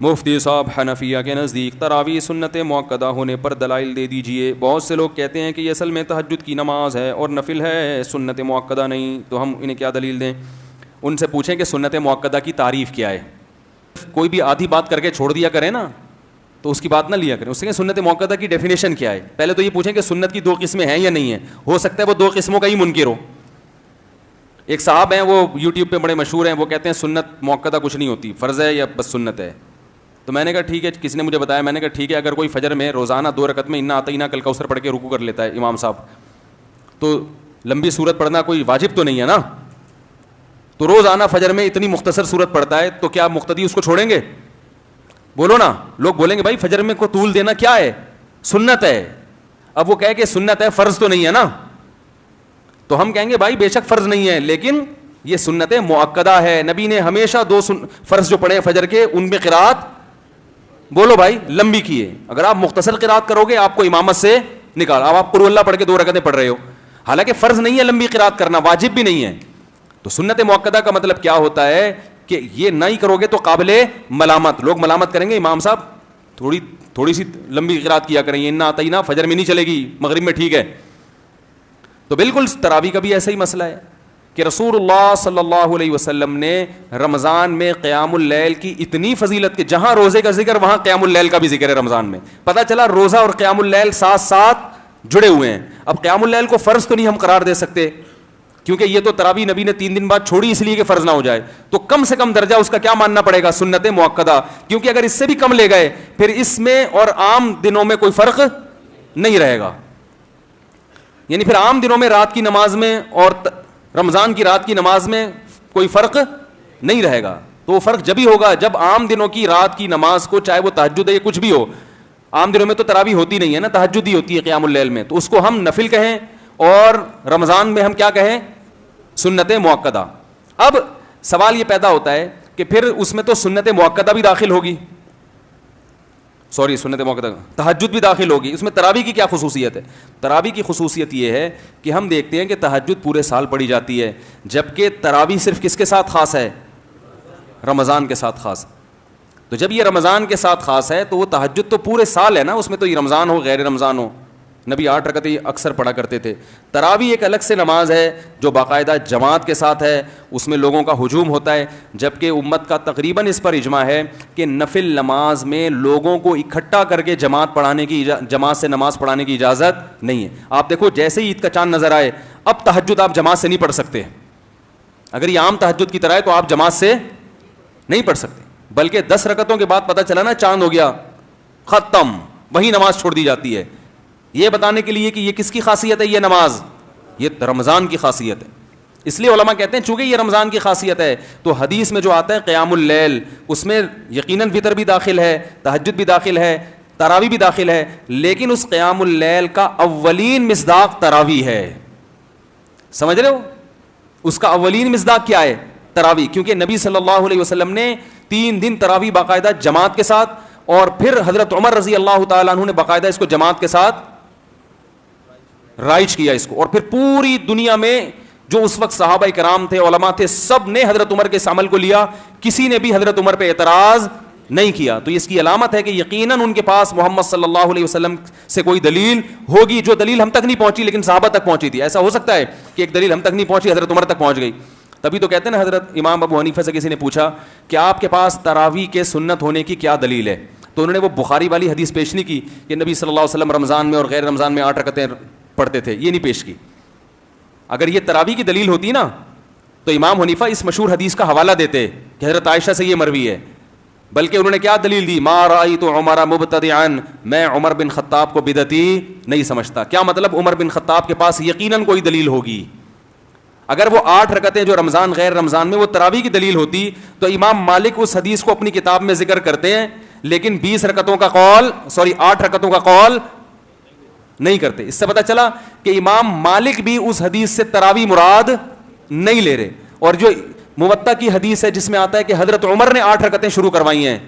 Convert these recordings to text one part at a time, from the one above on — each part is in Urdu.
مفتی صاحب حنفیہ کے نزدیک تراویح سنت مؤکدہ ہونے پر دلائل دے دیجئے. بہت سے لوگ کہتے ہیں کہ یہ اصل میں تہجد کی نماز ہے اور نفل ہے, سنت مؤکدہ نہیں, تو ہم انہیں کیا دلیل دیں؟ ان سے پوچھیں کہ سنت مؤکدہ کی تعریف کیا ہے. کوئی بھی آدھی بات کر کے چھوڑ دیا کرے نا تو اس کی بات نہ لیا کریں. اس سے کہ سنت مؤکدہ کی ڈیفینیشن کیا ہے. پہلے تو یہ پوچھیں کہ سنت کی دو قسمیں ہیں یا نہیں ہیں. ہو سکتا ہے وہ دو قسموں کا ہی منکر ہو. ایک صاحب ہیں, وہ یوٹیوب پہ بڑے مشہور ہیں, وہ کہتے ہیں سنت مؤکدہ کچھ نہیں ہوتی, فرض ہے یا بس سنت ہے. تو میں نے کہا ٹھیک ہے, کسی نے مجھے بتایا, میں نے کہا ٹھیک ہے, اگر کوئی فجر میں روزانہ 2 رکعت میں انا اعطیناک کل کوثر پڑھ کے رکوع کر لیتا ہے امام صاحب, تو لمبی صورت پڑھنا کوئی واجب تو نہیں ہے نا, تو روزانہ فجر میں اتنی مختصر صورت پڑھتا ہے, تو کیا مقتدی اس کو چھوڑیں گے؟ بولو نا. لوگ بولیں گے بھائی فجر میں کو طول دینا کیا ہے, سنت ہے. اب وہ کہے کہ سنت ہے, فرض تو نہیں ہے نا, تو ہم کہیں گے بھائی بے شک فرض نہیں ہے, لیکن یہ سنت مؤکدہ ہے. نبی نے ہمیشہ 2 فرض جو پڑھے فجر کے, ان میں قرات بولو بھائی لمبی کی ہے. اگر آپ مختصر قرات کرو گے آپ کو امامت سے نکال. اب آپ قل اللہ پڑھ کے 2 رکعتیں پڑھ رہے ہو, حالانکہ فرض نہیں ہے لمبی قرات کرنا, واجب بھی نہیں ہے. تو سنت مؤکدہ کا مطلب کیا ہوتا ہے کہ یہ نہیں کرو گے تو قابل ملامت, لوگ ملامت کریں گے امام صاحب تھوڑی سی لمبی قرات کیا کریں, انا اعطیناک فجر میں نہیں چلے گی, مغرب میں ٹھیک ہے. تو بالکل تراویح کا بھی ایسا ہی مسئلہ ہے کہ رسول اللہ صلی اللہ علیہ وسلم نے رمضان میں قیام اللیل کی اتنی فضیلت کہ جہاں روزے کا ذکر وہاں قیام اللیل کا بھی ذکر ہے رمضان میں. پتہ چلا روزہ اور قیام اللیل ساتھ ساتھ جڑے ہوئے ہیں. اب قیام اللیل کو فرض تو نہیں ہم قرار دے سکتے, کیونکہ یہ تو تراویح نبی نے 3 دن بعد چھوڑی اس لیے کہ فرض نہ ہو جائے, تو کم سے کم درجہ اس کا کیا ماننا پڑے گا, سنت مؤکدہ. کیونکہ اگر اس سے بھی کم لے گئے پھر اس میں اور عام دنوں میں کوئی فرق نہیں رہے گا. یعنی پھر عام دنوں میں رات کی نماز میں اور رمضان کی رات کی نماز میں کوئی فرق نہیں رہے گا. تو وہ فرق جبھی ہوگا جب عام دنوں کی رات کی نماز کو, چاہے وہ تہجد ہے یا کچھ بھی ہو, عام دنوں میں تو تراویح ہوتی نہیں ہے نا, تہجد ہی ہوتی ہے قیام اللیل میں, تو اس کو ہم نفل کہیں اور رمضان میں ہم کیا کہیں, سنت مؤکدہ. اب سوال یہ پیدا ہوتا ہے کہ پھر اس میں تو سنت مؤکدہ بھی داخل ہوگی, سنت مؤکدہ تہجد بھی داخل ہوگی, اس میں تراویح کی کیا خصوصیت ہے؟ تراویح کی خصوصیت یہ ہے کہ ہم دیکھتے ہیں کہ تہجد پورے سال پڑھی جاتی ہے, جبکہ تراویح صرف کس کے ساتھ خاص ہے, رمضان کے ساتھ خاص. تو جب یہ رمضان کے ساتھ خاص ہے تو وہ تہجد تو پورے سال ہے نا, اس میں تو یہ رمضان ہو غیر رمضان ہو, نبی 8 رکعتیں اکثر پڑھا کرتے تھے. تراویح ایک الگ سے نماز ہے جو باقاعدہ جماعت کے ساتھ ہے, اس میں لوگوں کا ہجوم ہوتا ہے, جبکہ امت کا تقریباً اس پر اجماع ہے کہ نفل نماز میں لوگوں کو اکٹھا کر کے جماعت سے نماز پڑھانے کی اجازت نہیں ہے. آپ دیکھو جیسے ہی عید کا چاند نظر آئے, اب تہجد آپ جماعت سے نہیں پڑھ سکتے. اگر یہ عام تہجد کی طرح ہے تو آپ جماعت سے نہیں پڑھ سکتے, بلکہ 10 رکعتوں کے بعد پتہ چلا نا چاند ہو گیا, ختم, وہی نماز چھوڑ دی جاتی ہے. یہ بتانے کے لیے کہ یہ کس کی خاصیت ہے, یہ نماز یہ رمضان کی خاصیت ہے. اس لیے علماء کہتے ہیں چونکہ یہ رمضان کی خاصیت ہے تو حدیث میں جو آتا ہے قیام اللیل, اس میں یقیناً وتر بھی داخل ہے, تہجد بھی داخل ہے, تراویح بھی داخل ہے, لیکن اس قیام اللیل کا اولین مصداق تراویح ہے. سمجھ رہے ہو, اس کا اولین مصداق کیا ہے, تراویح. کیونکہ نبی صلی اللہ علیہ وسلم نے 3 دن تراویح باقاعدہ جماعت کے ساتھ, اور پھر حضرت عمر رضی اللہ تعالیٰ عنہ نے باقاعدہ اس کو جماعت کے ساتھ رائج کیا اس کو, اور پھر پوری دنیا میں جو اس وقت صحابہ کرام تھے, علماء تھے, سب نے حضرت عمر کے اس عمل کو لیا, کسی نے بھی حضرت عمر پہ اعتراض نہیں کیا. تو اس کی علامت ہے کہ یقیناً ان کے پاس محمد صلی اللہ علیہ وسلم سے کوئی دلیل ہوگی, جو دلیل ہم تک نہیں پہنچی لیکن صحابہ تک پہنچی تھی. ایسا ہو سکتا ہے کہ ایک دلیل ہم تک نہیں پہنچی, حضرت عمر تک پہنچ گئی. تبھی تو کہتے ہیں نا, حضرت امام ابو حنیفہ سے کسی نے پوچھا کہ آپ کے پاس تراویح کے سنت ہونے کی کیا دلیل ہے, تو انہوں نے وہ بخاری والی حدیث پیش نہیں کی کہ نبی صلی اللہ علیہ وسلم رمضان میں اور غیر رمضان میں 8 رکعتیں پڑھتے تھے, یہ نہیں پیش کی. اگر یہ تراویح کی دلیل ہوتی نا تو امام حنیفہ اس مشہور حدیث کا حوالہ دیتے کہ حضرت عائشہ سے یہ مروی ہے, بلکہ انہوں نے کیا دلیل دی, ما رأیت عمر مبتدعا, میں عمر بن خطاب کو بدعتی نہیں سمجھتا. کیا مطلب, عمر بن خطاب کے پاس یقیناً کوئی دلیل ہوگی. اگر وہ 8 رکعتیں جو رمضان غیر رمضان میں وہ تراویح کی دلیل ہوتی تو امام مالک اس حدیث کو اپنی کتاب میں ذکر کرتے ہیں, لیکن 8 رکعتوں کا قول نہیں کرتے. اس سے پتہ چلا کہ امام مالک بھی اس حدیث سے تراویح مراد نہیں لے رہے. اور جو موطا کی حدیث ہے جس میں آتا ہے کہ حضرت عمر نے 8 رکعتیں شروع کروائی ہیں,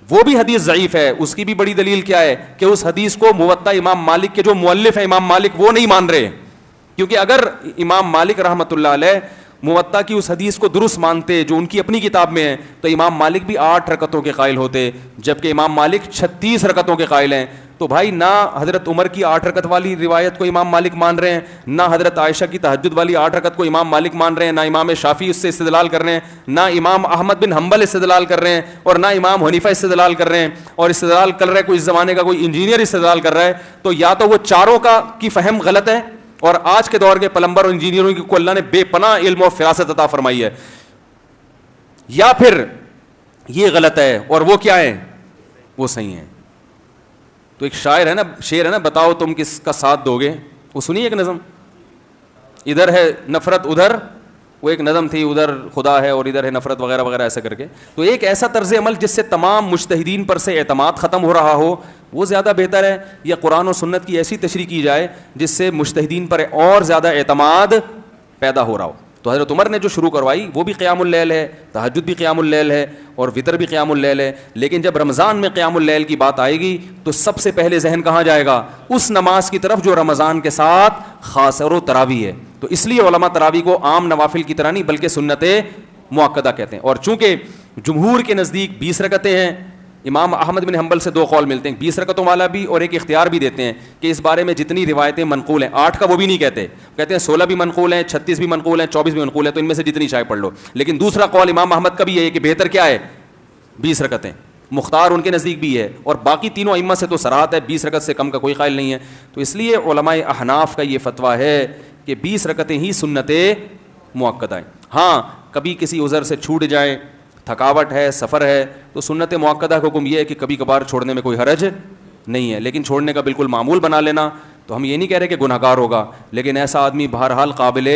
وہ بھی حدیث ضعیف ہے. اس کی بھی بڑی دلیل کیا ہے کہ اس حدیث کو موطا امام مالک کے جو مؤلف ہیں امام مالک وہ نہیں مان رہے, کیونکہ اگر امام مالک رحمۃ اللہ علیہ موطا کی اس حدیث کو درست مانتے جو ان کی اپنی کتاب میں ہے, تو امام مالک بھی 8 رکعتوں کے قائل ہوتے, جبکہ امام مالک 36 رکعتوں کے قائل ہیں. تو بھائی نہ حضرت عمر کی 8 رکعت والی روایت کو امام مالک مان رہے ہیں, نہ حضرت عائشہ کی تہجد والی 8 رکعت کو امام مالک مان رہے ہیں, نہ امام شافعی اس سے استدلال کر رہے ہیں, نہ امام احمد بن حنبل استدلال کر رہے ہیں, اور نہ امام حنیفہ استدلال کر رہے ہیں. اور استدلال کر رہا ہے کوئی اس زمانے کا کوئی انجینئر استدلال کر رہا ہے, تو یا تو وہ چاروں کی فہم غلط ہے, اور آج کے دور کے پلمبر اور انجینئروں کو اللہ نے بے پناہ علم و فراست عطا فرمائی ہے, یا پھر یہ غلط ہے اور وہ کیا ہے, وہ صحیح ہے. تو ایک شاعر ہے نا, شعر ہے نا, بتاؤ تم کس کا ساتھ دو گے, وہ سنیے ایک نظم, ادھر ہے نفرت ادھر, وہ ایک نظم تھی, ادھر خدا ہے اور ادھر ہے نفرت وغیرہ وغیرہ ایسا کر کے. تو ایک ایسا طرز عمل جس سے تمام مجتہدین پر سے اعتماد ختم ہو رہا ہو وہ زیادہ بہتر ہے, یا قرآن و سنت کی ایسی تشریح کی جائے جس سے مجتہدین پر اور زیادہ اعتماد پیدا ہو رہا ہو. تو حضرت عمر نے جو شروع کروائی وہ بھی قیام اللیل ہے, تہجد بھی قیام اللیل ہے, اور وطر بھی قیام اللیل ہے. لیکن جب رمضان میں قیام اللیل کی بات آئے گی تو سب سے پہلے ذہن کہاں جائے گا, اس نماز کی طرف جو رمضان کے ساتھ خاص اور تراویح ہے. تو اس لیے علماء تراویح کو عام نوافل کی طرح نہیں بلکہ سنت مؤکدہ کہتے ہیں. اور چونکہ جمہور کے نزدیک 20 رکعتیں ہیں, امام احمد بن حنبل سے 2 قول ملتے ہیں, 20 رکعتوں والا بھی, اور ایک اختیار بھی دیتے ہیں کہ اس بارے میں جتنی روایتیں منقول ہیں, 8 کا وہ بھی نہیں کہتے, کہتے ہیں 16 بھی منقول ہیں, 36 بھی منقول ہیں, 24 بھی منقول ہیں, تو ان میں سے جتنی چاہے پڑھ لو. لیکن دوسرا قول امام احمد کا بھی ہے کہ بہتر کیا ہے, 20 رکعتیں. مختار ان کے نزدیک بھی ہے, اور باقی تینوں ائمہ سے تو صراحت ہے 20 رکعت سے کم کا کوئی قائل نہیں ہے. تو اس لیے علماء احناف کا یہ فتویٰ ہے کہ 20 رکعتیں ہی سنت مؤکدہ ہیں. ہاں کبھی کسی عذر سے چھوٹ جائے, تھکاوٹ ہے, سفر ہے, تو سنت مؤکدہ کا حکم یہ ہے کہ کبھی کبھار چھوڑنے میں کوئی حرج نہیں ہے, لیکن چھوڑنے کا بالکل معمول بنا لینا. تو ہم یہ نہیں کہہ رہے کہ گناہگار ہوگا, لیکن ایسا آدمی بہرحال قابل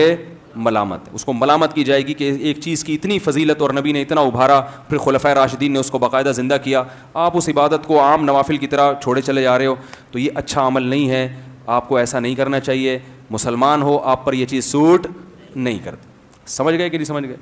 ملامت ہے, اس کو ملامت کی جائے گی کہ ایک چیز کی اتنی فضیلت اور نبی نے اتنا ابھارا, پھر خلفائے راشدین نے اس کو باقاعدہ زندہ کیا, آپ اس عبادت کو عام نوافل کی طرح چھوڑے چلے جا رہے ہو, تو یہ اچھا عمل نہیں ہے. آپ کو ایسا نہیں کرنا چاہیے. مسلمان ہو, آپ پر یہ چیز سوٹ نہیں کرتی. سمجھ گئے کہ نہیں سمجھ گئے؟